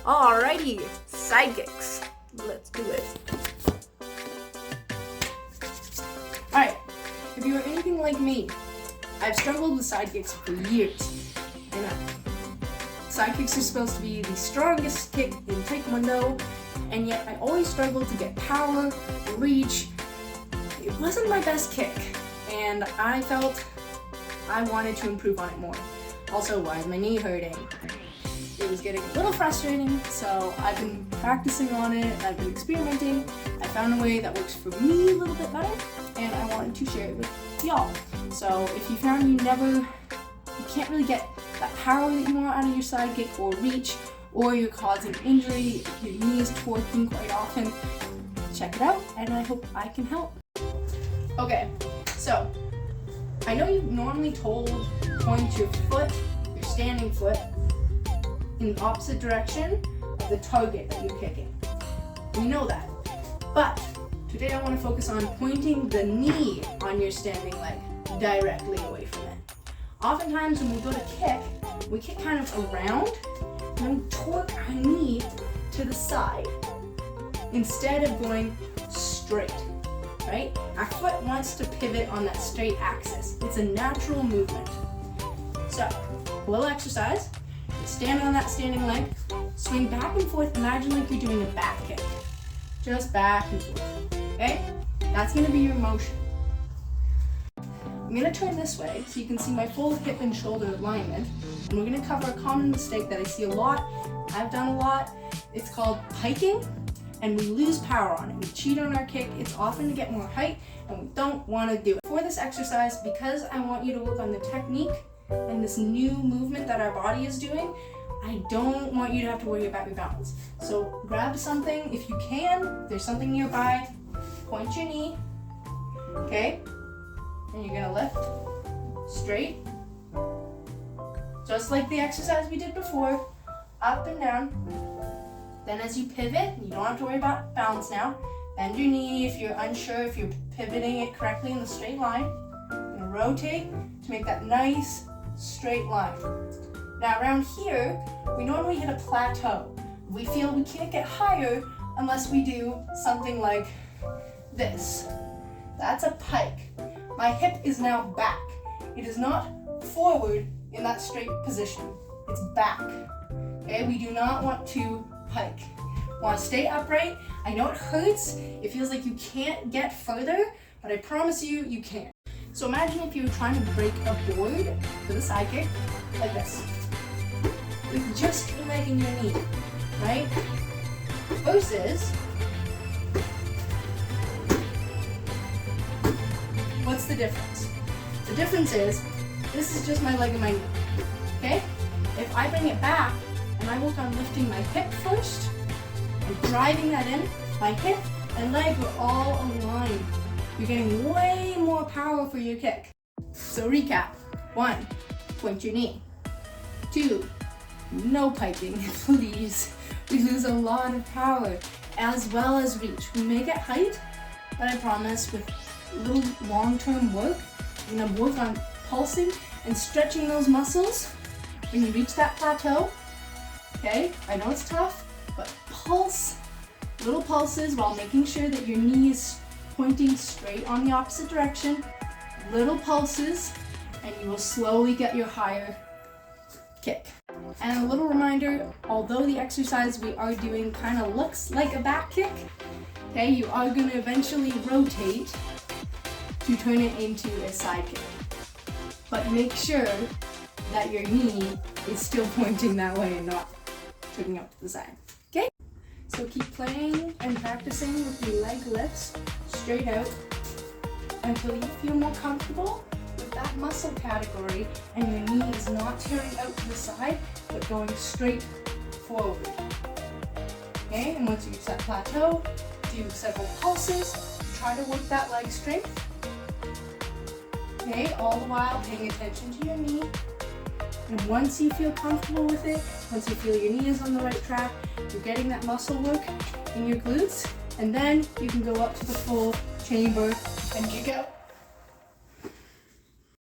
Alrighty, sidekicks. Let's do it. Alright, if you are anything like me, I've struggled with sidekicks for years. I know. Sidekicks are supposed to be the strongest kick in Taekwondo, and yet I always struggled to get power, reach. It wasn't my best kick, and I felt I wanted to improve on it more. Also, why is my knee hurting? It was getting a little frustrating, so I've been practicing on it, I've been experimenting. I found a way that works for me a little bit better, and I wanted to share it with y'all. So if you found you can't really get that power that you want out of your sidekick or reach, or you're causing injury, your knee is twerking quite often, check it out, and I hope I can help. Okay, so I know you've normally told to point your foot, your standing foot, in the opposite direction of the target that you're kicking. We know that. But today I want to focus on pointing the knee on your standing leg directly away from it. Oftentimes when we go to kick, we kick kind of around and we torque our knee to the side instead of going straight, right? Our foot wants to pivot on that straight axis. It's a natural movement. So, a little exercise. Stand on that standing leg, swing back and forth, imagine like you're doing a back kick. Just back and forth, okay? That's gonna be your motion. I'm gonna turn this way so you can see my full hip and shoulder alignment, and we're gonna cover a common mistake that I see a lot, I've done a lot. It's called piking, and we lose power on it. We cheat on our kick, it's often to get more height, and we don't wanna do it. For this exercise, because I want you to work on the technique and this new movement that our body is doing, I don't want you to have to worry about your balance. So grab something if you can, there's something nearby, point your knee, okay? And you're gonna lift straight, just like the exercise we did before, up and down. Then as you pivot, you don't have to worry about balance now, bend your knee if you're unsure if you're pivoting it correctly in the straight line. You're gonna rotate to make that nice straight line. Now around here, we normally hit a plateau. We feel we can't get higher unless we do something like this. That's a pike. My hip is now back. It is not forward in that straight position. It's back. Okay, we do not want to pike. Want to stay upright. I know it hurts. It feels like you can't get further, but I promise you, you can. So imagine if you were trying to break a board with a sidekick, like this, with just your leg and your knee, right? Versus, what's the difference? The difference is, this is just my leg and my knee, okay? If I bring it back, and I work on lifting my hip first, and driving that in, my hip and leg are all aligned. You're getting way more power for your kick. So recap. 1, point your knee. 2, no piking, please. We lose a lot of power, as well as reach. We may get height, but I promise with a little long-term work, you're gonna work on pulsing and stretching those muscles. When you reach that plateau, okay, I know it's tough, but pulse, little pulses while making sure that your knee is pointing straight on the opposite direction, little pulses, and you will slowly get your higher kick. And a little reminder, although the exercise we are doing kind of looks like a back kick, okay, you are going to eventually rotate to turn it into a side kick. But make sure that your knee is still pointing that way and not turning out to the side, okay? So keep playing and practicing with your leg lifts straight out until you feel more comfortable with that muscle category and your knee is not tearing out to the side but going straight forward. Okay, and once you reach that plateau, do several pulses, try to work that leg strength. Okay, all the while paying attention to your knee. And once you feel comfortable with it, once you feel your knee is on the right track, you're getting that muscle work in your glutes, and then you can go up to the full chamber and you go.